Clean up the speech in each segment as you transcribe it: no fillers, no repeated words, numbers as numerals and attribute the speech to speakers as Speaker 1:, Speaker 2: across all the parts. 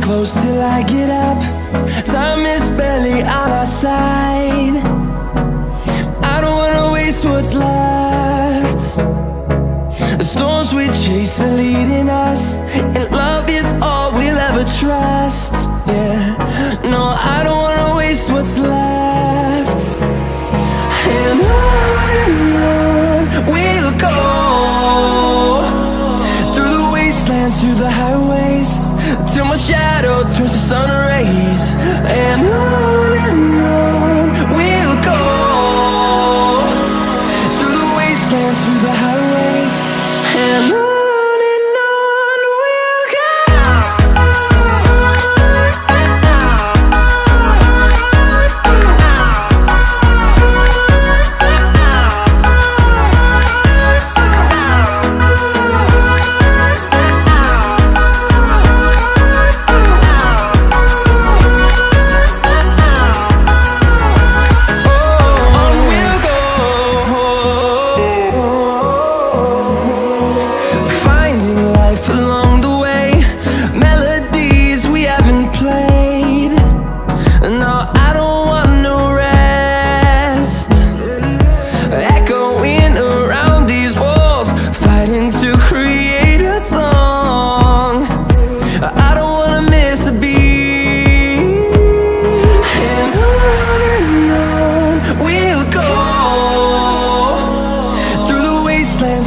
Speaker 1: close till I get up. Time is barely on our side. I don't wanna waste what's left. The storms we chase are leading us, and love is all we'll ever trust. Yeah, no, I don't wanna waste what's left. And on we'll go, through the wastelands, through the highways, till my shadow turns to sun rays. And on we'll go, through the wastelands, through the highways, and on.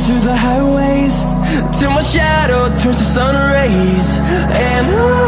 Speaker 1: Through the highways, till my shadow turns to sun rays. And on